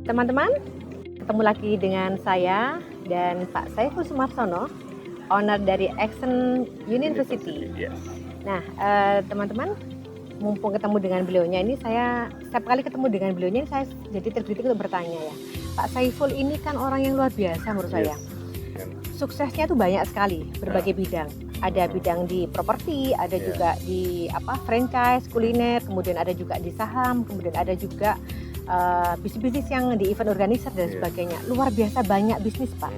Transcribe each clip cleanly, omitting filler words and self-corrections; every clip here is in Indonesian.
Teman-teman, ketemu lagi dengan saya dan Pak Saiful Sumarsono, owner dari Action University. Yes. Nah, teman-teman, mumpung ketemu dengan beliaunya ini, saya setiap kali ketemu dengan beliaunya saya jadi terbetik untuk bertanya ya. Pak Saiful ini kan orang yang luar biasa menurut saya. Suksesnya tuh banyak sekali, berbagai bidang. Ada bidang di properti, ada juga di franchise, kuliner, kemudian ada juga di saham, kemudian ada juga bisnis-bisnis yang di event organizer dan sebagainya. Luar biasa banyak bisnis, Pak.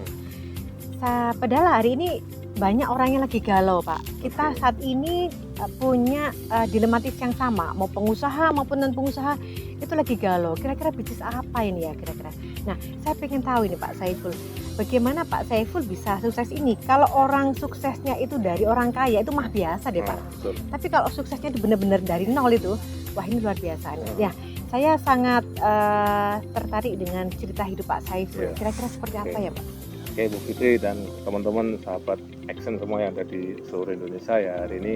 Padahal hari ini banyak orang yang lagi galau, Pak. Kita saat ini punya dilematis yang sama, mau pengusaha maupun non pengusaha itu lagi galau. Kira-kira bisnis apa ini ya kira-kira? Nah, saya pengen tahu ini Pak Saiful, bagaimana Pak Saiful bisa sukses ini? Kalau orang suksesnya itu dari orang kaya itu mah biasa deh Pak. Tapi kalau suksesnya itu benar-benar dari nol itu, wah ini luar biasa. Ya, saya sangat tertarik dengan cerita hidup Pak Saiful. Kira-kira seperti apa ya Pak? Oke, Bu Fitri dan teman-teman sahabat Action semua yang ada di seluruh Indonesia ya, hari ini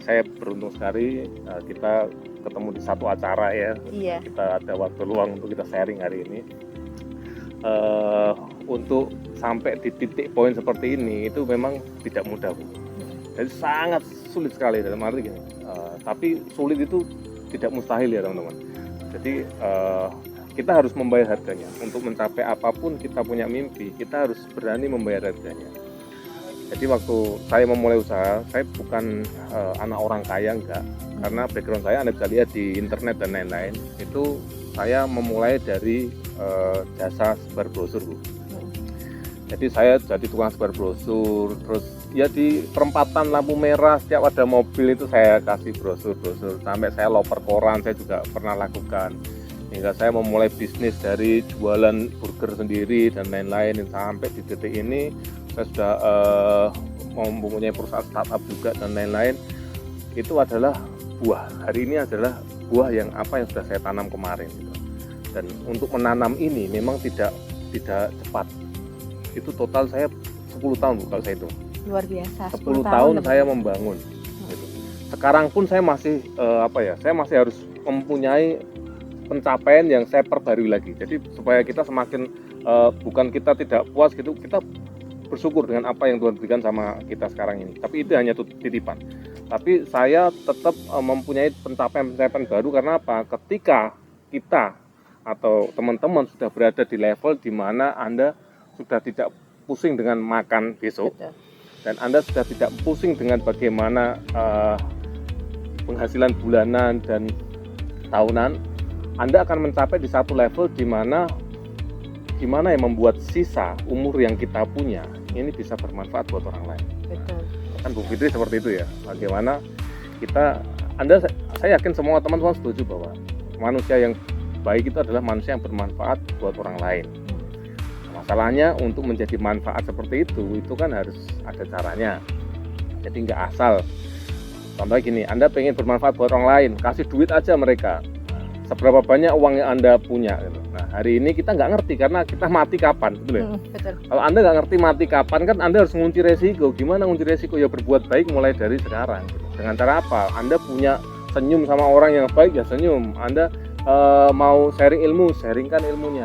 saya beruntung sekali kita ketemu di satu acara ya. Kita ada waktu luang untuk kita sharing hari ini. Untuk sampai di titik poin seperti ini itu memang tidak mudah, Bu. Jadi sangat sulit sekali dalam arti gini. Tapi sulit itu tidak mustahil ya teman-teman. Jadi kita harus membayar harganya. Untuk mencapai apapun kita punya mimpi, kita harus berani membayar harganya. Jadi waktu saya memulai usaha, saya bukan anak orang kaya, enggak. Karena background saya Anda bisa lihat di internet dan lain-lain. Itu saya memulai dari jasa sebar brosur, Bu. Jadi saya jadi tukang sebar brosur, terus ya di perempatan lampu merah setiap ada mobil itu saya kasih brosur-brosur. Sampai saya loper koran saya juga pernah lakukan. Hingga saya memulai bisnis dari jualan burger sendiri dan lain-lain, sampai di titik ini saya sudah mempunyai perusahaan startup juga dan lain-lain. Itu adalah buah. Hari ini adalah buah yang sudah saya tanam kemarin. Dan untuk menanam ini memang tidak cepat. Itu total saya 10 tahun kalau saya itu. Luar biasa. 10 tahun saya membangun. Gitu. Sekarang pun saya masih saya masih harus mempunyai pencapaian yang saya perbarui lagi. Jadi supaya kita semakin bukan kita tidak puas gitu, kita bersyukur dengan apa yang Tuhan berikan sama kita sekarang ini. Tapi itu hanya titipan. Tapi saya tetap mempunyai pencapaian baru karena apa? Ketika kita atau teman-teman sudah berada di level di mana Anda sudah tidak pusing dengan makan besok. Betul. Dan Anda sudah tidak pusing dengan bagaimana penghasilan bulanan dan tahunan, Anda akan mencapai di satu level di mana gimana yang membuat sisa umur yang kita punya ini bisa bermanfaat buat orang lain. Betul. Kan Bu Fitri seperti itu ya. Bagaimana saya yakin semua teman-teman setuju bahwa manusia yang baik itu adalah manusia yang bermanfaat buat orang lain. Masalahnya untuk menjadi manfaat seperti itu kan harus ada caranya. Jadi nggak asal. Contohnya gini, Anda pengen bermanfaat buat orang lain, kasih duit aja mereka. Seberapa banyak uang yang Anda punya gitu. Nah hari ini kita nggak ngerti karena kita mati kapan, betul ya? Betul. Kalau Anda nggak ngerti mati kapan kan Anda harus mengunci resiko. Gimana mengunci resiko? Ya berbuat baik mulai dari sekarang gitu. Dengan cara apa? Anda punya senyum sama orang yang baik ya senyum. Anda mau sharing ilmu, sharingkan ilmunya.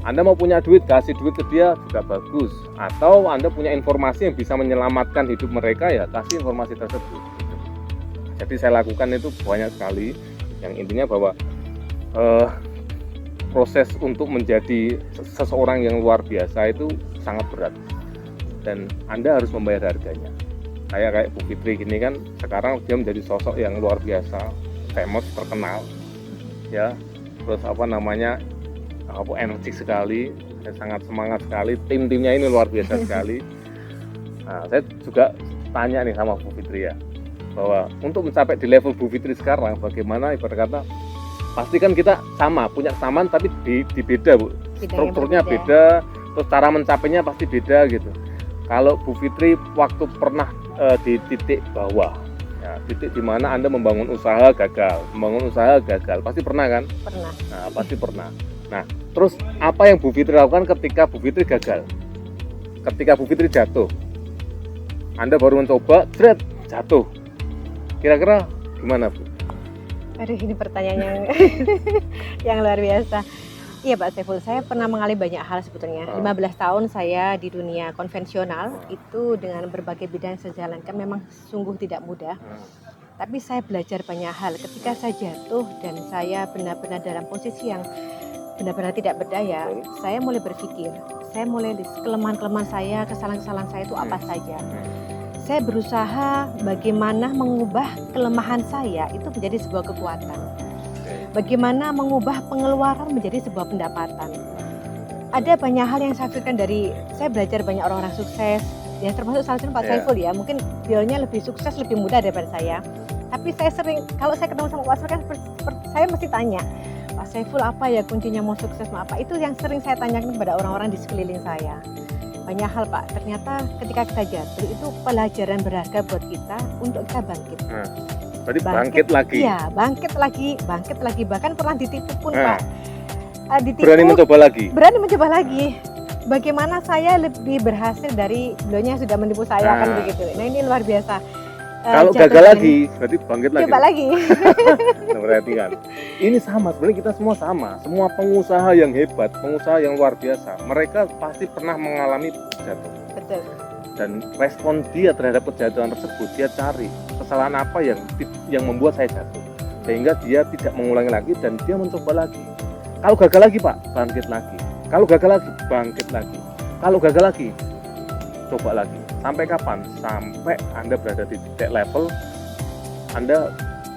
Anda mau punya duit, kasih duit ke dia juga bagus. Atau Anda punya informasi yang bisa menyelamatkan hidup mereka ya kasih informasi tersebut. Jadi saya lakukan itu banyak sekali. Yang intinya bahwa proses untuk menjadi seseorang yang luar biasa itu sangat berat dan Anda harus membayar harganya. Kayak Bu Fitri gini kan sekarang dia menjadi sosok yang luar biasa, famous, terkenal ya, terus energi sekali, saya sangat semangat sekali, tim-timnya ini luar biasa sekali. Nah, saya juga tanya nih sama Bu Fitri ya, bahwa untuk mencapai di level Bu Fitri sekarang bagaimana, ibarat kata pasti kan kita sama, punya kesamaan tapi di beda Bu, strukturnya beda, terus cara mencapainya pasti beda gitu. Kalau Bu Fitri waktu pernah di titik bawah, ya, titik di mana Anda membangun usaha gagal, pasti pernah kan? Pernah. Nah, pasti pernah. Nah, terus apa yang Bu Fitri lakukan ketika Bu Fitri gagal? Ketika Bu Fitri jatuh, Anda baru mencoba, jatuh. Kira-kira gimana Bu? Aduh, ini pertanyaan yang yang luar biasa. Iya Pak Saiful, saya pernah mengalami banyak hal sebetulnya. 15 tahun saya di dunia konvensional itu dengan berbagai bidang yang saya jalankan memang sungguh tidak mudah. Tapi saya belajar banyak hal ketika saya jatuh dan saya benar-benar dalam posisi yang benar-benar tidak berdaya. Saya mulai berpikir, saya mulai kelemahan-kelemahan saya, kesalahan-kesalahan saya itu apa saja. Saya berusaha bagaimana mengubah kelemahan saya itu menjadi sebuah kekuatan. Bagaimana mengubah pengeluaran menjadi sebuah pendapatan. Ada banyak hal yang saya pikirkan saya belajar banyak orang-orang sukses, ya termasuk salah satu Pak Saiful ya, mungkin beliaunya lebih sukses, lebih mudah daripada saya. Tapi saya sering, kalau saya ketemu sama Pak Saiful kan saya mesti tanya, Pak Saiful apa ya kuncinya mau sukses, mau apa? Itu yang sering saya tanyakan kepada orang-orang di sekeliling saya. Banyak hal Pak, ternyata ketika kita jatuh itu pelajaran berharga buat kita untuk kita bangkit. Berarti bangkit lagi. Iya, bangkit lagi. Bahkan pernah ditipu pun Pak. Ditipu, berani mencoba lagi. Bagaimana saya lebih berhasil dari beliaunya yang sudah menipu saya kan begitu. Nah ini luar biasa. Kalau gagal lagi, berarti bangkit lagi. Coba lagi. Berarti kan. Ini sama, sebenarnya kita semua sama. Semua pengusaha yang hebat, pengusaha yang luar biasa, mereka pasti pernah mengalami jatuh. Betul. Dan respon dia terhadap kejatuhan tersebut, dia cari kesalahan apa yang membuat saya jatuh, sehingga dia tidak mengulangi lagi dan dia mencoba lagi. Kalau gagal lagi Pak, bangkit lagi. Kalau gagal lagi, bangkit lagi. Kalau gagal lagi, coba lagi. Sampai kapan? Sampai Anda berada di titik level Anda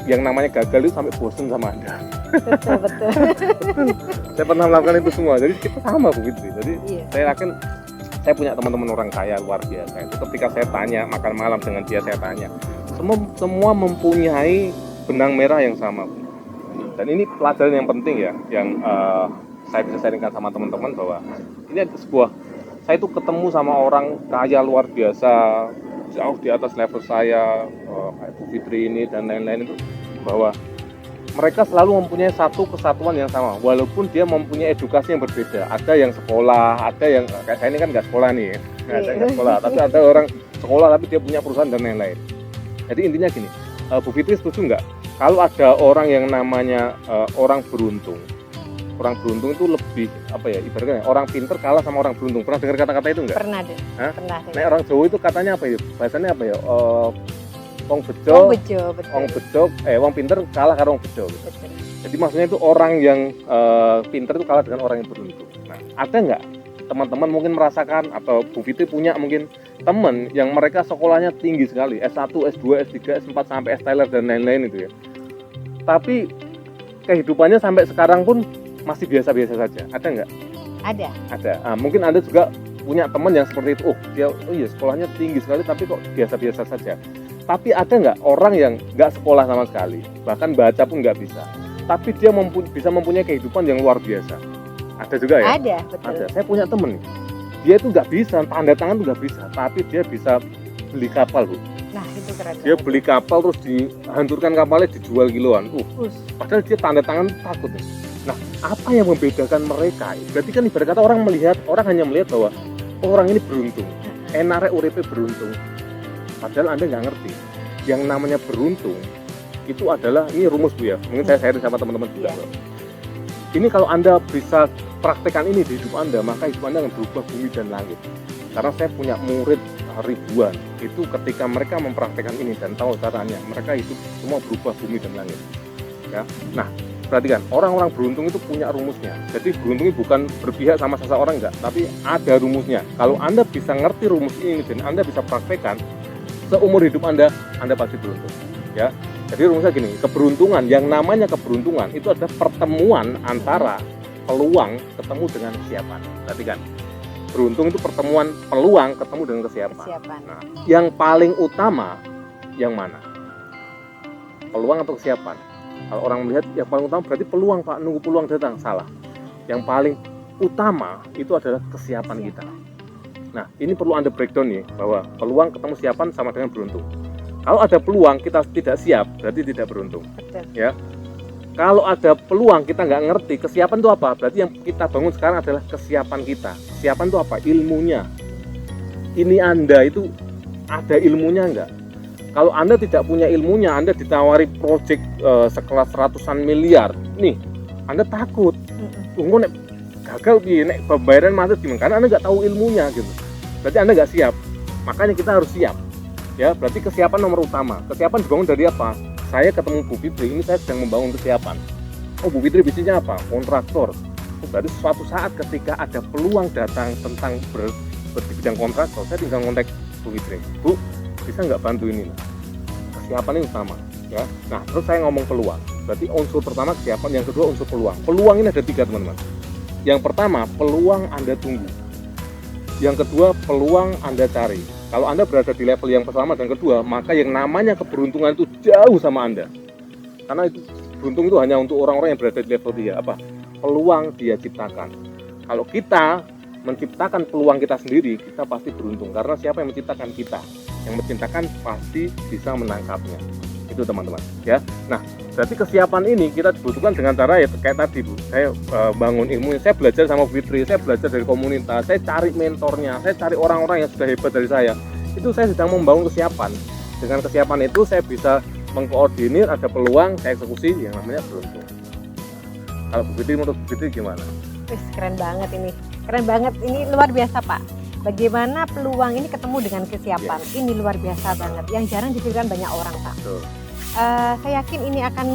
yang namanya gagal itu sampai bosan sama Anda. Betul. Saya pernah melakukan itu semua. Jadi kita sama Bu Fitri. Jadi saya yakin saya punya teman-teman orang kaya luar biasa. Itu ketika saya tanya makan malam dengan dia, saya tanya, semua mempunyai benang merah yang sama. Dan ini pelajaran yang penting ya, yang saya bisa sharingkan sama teman-teman bahwa ini ada saya itu ketemu sama orang kaya luar biasa, jauh di atas level saya, kayak Bu Fitri ini dan lain-lain itu, bahwa mereka selalu mempunyai satu kesatuan yang sama, walaupun dia mempunyai edukasi yang berbeda. Ada yang sekolah, ada yang kayak saya ini kan nggak sekolah nih, saya nggak sekolah, tapi ada orang sekolah tapi dia punya perusahaan dan lain-lain. Jadi intinya gini, Bu Fitri setuju nggak? Kalau ada orang yang namanya orang beruntung itu lebih ibaratnya orang pinter kalah sama orang beruntung. Pernah dengar kata-kata itu nggak? Pernah deh. Pernah. Nah, orang Jawa itu katanya apa ya? Bahasanya apa ya? Wong pinter kalah karo wong bejo. Jadi maksudnya itu orang yang pinter itu kalah dengan orang yang beruntung. Nah, ada nggak teman-teman mungkin merasakan atau Bu Fitri punya mungkin teman yang mereka sekolahnya tinggi sekali, S1, S2, S3, S4 sampai S Tyler dan lain-lain itu ya. Tapi kehidupannya sampai sekarang pun masih biasa-biasa saja. Ada nggak? Ada. Nah, mungkin Anda juga punya teman yang seperti itu. Dia sekolahnya tinggi sekali tapi kok biasa-biasa saja. Tapi ada nggak orang yang nggak sekolah sama sekali, bahkan baca pun nggak bisa, tapi dia bisa mempunyai kehidupan yang luar biasa? Ada juga ya? Ada, betul. Ada. Saya punya temen nih, dia itu nggak bisa, tanda tangan tuh nggak bisa, tapi dia bisa beli kapal Bu. Nah itu keren. Dia beli kapal terus dihancurkan kapalnya dijual kiloan. Padahal dia tanda tangan takut nih. Nah, apa yang membedakan mereka? Berarti kan ibarat kata orang hanya melihat bahwa orang ini beruntung, enake uripe beruntung. Padahal Anda nggak ngerti, yang namanya beruntung itu adalah, ini rumus Bu ya, mungkin saya sharing sama teman-teman juga. Ini kalau Anda bisa praktekkan ini di hidup Anda, maka hidup Anda akan berubah bumi dan langit. Karena saya punya murid ribuan, itu ketika mereka mempraktekkan ini dan tahu caranya, mereka hidup semua berubah bumi dan langit. Ya, nah perhatikan, orang-orang beruntung itu punya rumusnya. Jadi beruntung itu bukan berpihak sama seseorang enggak, tapi ada rumusnya. Kalau Anda bisa ngerti rumus ini dan Anda bisa praktekkan, seumur hidup Anda pasti beruntung. Ya, jadi rumusnya gini, keberuntungan, yang namanya keberuntungan itu adalah pertemuan antara peluang ketemu dengan kesiapan. Perhatikan, beruntung itu pertemuan peluang ketemu dengan kesiapan. Nah, yang paling utama yang mana? Peluang atau kesiapan? Kalau orang melihat yang paling utama berarti peluang Pak, nunggu peluang datang, salah. Yang paling utama itu adalah kesiapan kita. Nah, ini perlu Anda breakdown nih, bahwa peluang ketemu kesiapan sama dengan beruntung. Kalau ada peluang kita tidak siap, berarti tidak beruntung. Betul. Ya. Kalau ada peluang kita nggak ngerti, kesiapan itu apa? Berarti yang kita bangun sekarang adalah kesiapan kita. Kesiapan itu apa? Ilmunya. Ini Anda itu ada ilmunya nggak? Kalau Anda tidak punya ilmunya, Anda ditawari proyek sekelas ratusan miliar, nih Anda takut. gagal piye nek pembayaran macet gimana, karena Anda nggak tahu ilmunya gitu. Berarti Anda nggak siap. Makanya kita harus siap. Ya, berarti kesiapan nomor utama. Kesiapan dibangun dari apa? Saya ketemu Bu Fitri, ini saya sedang membangun kesiapan. Oh, Bu Fitri bisnisnya apa? Kontraktor. Oh, berarti suatu saat ketika ada peluang datang tentang di bidang kontraktor, saya tinggal kontak Bu Fitri. Bu, bisa nggak bantu ini? Kesiapan ini utama. Ya. Nah, terus saya ngomong peluang. Berarti unsur pertama kesiapan, yang kedua unsur peluang. Peluang ini ada 3, teman-teman. Yang pertama, peluang Anda tunggu. Yang kedua, peluang Anda cari. Kalau Anda berada di level yang pertama dan kedua, maka yang namanya keberuntungan itu jauh sama Anda. Karena itu beruntung itu hanya untuk orang-orang yang berada di level 3. Apa? Peluang dia ciptakan. Kalau kita menciptakan peluang kita sendiri, kita pasti beruntung. Karena siapa yang menciptakan kita? Yang menciptakan pasti bisa menangkapnya. Itu teman-teman. Ya. Nah, berarti kesiapan ini kita dibutuhkan dengan cara ya kayak tadi Bu. Saya bangun ilmu, saya belajar sama Fitri, saya belajar dari komunitas, saya cari mentornya, saya cari orang-orang yang sudah hebat dari saya. Itu saya sedang membangun kesiapan. Dengan kesiapan itu saya bisa mengkoordinir, ada peluang, saya eksekusi yang namanya beruntung. Kalau Bu Fitri, menurut Bu Fitri gimana? Wih, keren banget ini. Keren banget, ini luar biasa Pak. Bagaimana peluang ini ketemu dengan kesiapan. Ini luar biasa banget, yang jarang dipikirkan banyak orang Pak. Betul. Saya yakin ini akan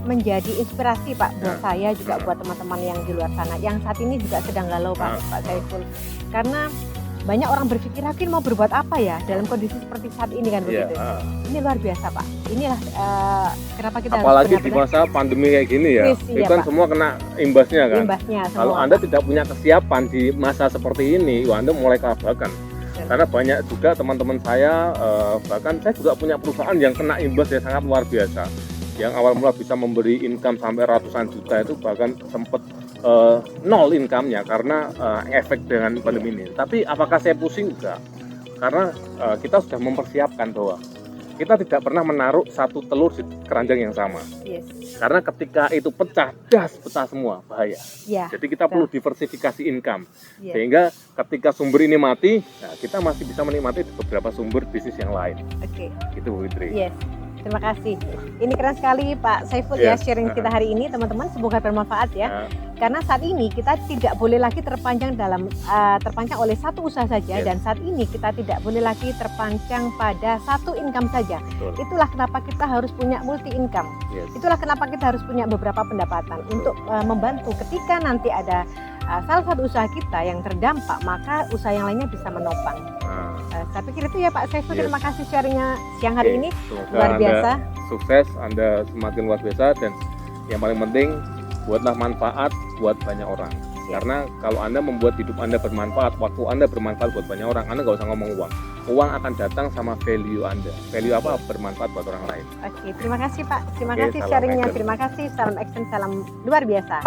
menjadi inspirasi Pak buat saya juga buat teman-teman yang di luar sana yang saat ini juga sedang galau Pak Saiful, karena banyak orang berpikir akhir mau berbuat apa ya dalam kondisi seperti saat ini kan begitu. Ini luar biasa Pak. Inilah kenapa kita apalagi harus di masa pandemi kayak gini ya, iya, kan Pak. semua kena imbasnya kan. Kalau semua, Anda Pak. tidak punya kesiapan di masa seperti ini, Anda mulai kelabakan. Karena banyak juga teman-teman saya, bahkan saya juga punya perusahaan yang kena imbas yang sangat luar biasa. Yang awal mula bisa memberi income sampai ratusan juta itu bahkan sempat nol income-nya karena efek dengan pandemi ini. Tapi apakah saya pusing? Enggak. Karena kita sudah mempersiapkan bahwa kita tidak pernah menaruh satu telur di keranjang yang sama. Karena ketika itu pecah, pecah semua, bahaya. Jadi kita perlu diversifikasi income. Sehingga ketika sumber ini mati, nah kita masih bisa menikmati beberapa sumber bisnis yang lain. Itu Bu Fitri. Terima kasih. Ini keren sekali Pak Saiful ya sharing kita hari ini teman-teman. Semoga bermanfaat ya. Karena saat ini kita tidak boleh lagi terpancang oleh satu usaha saja dan saat ini kita tidak boleh lagi terpancang pada satu income saja. Itulah kenapa kita harus punya multi income. Itulah kenapa kita harus punya beberapa pendapatan untuk membantu ketika nanti ada salah satu usaha kita yang terdampak, maka usaha yang lainnya bisa menopang. Saya pikir itu ya Pak Saiful. Terima kasih sharingnya siang hari ini. Luar biasa. Anda sukses, Anda semakin luar biasa, dan yang paling penting buatlah manfaat buat banyak orang. Karena kalau Anda membuat hidup Anda bermanfaat, waktu Anda bermanfaat buat banyak orang, Anda nggak usah ngomong uang. Uang akan datang sama value Anda. Value apa? Bermanfaat buat orang lain. Terima kasih Pak. Terima kasih sharingnya. Terima kasih. Salam action, salam luar biasa.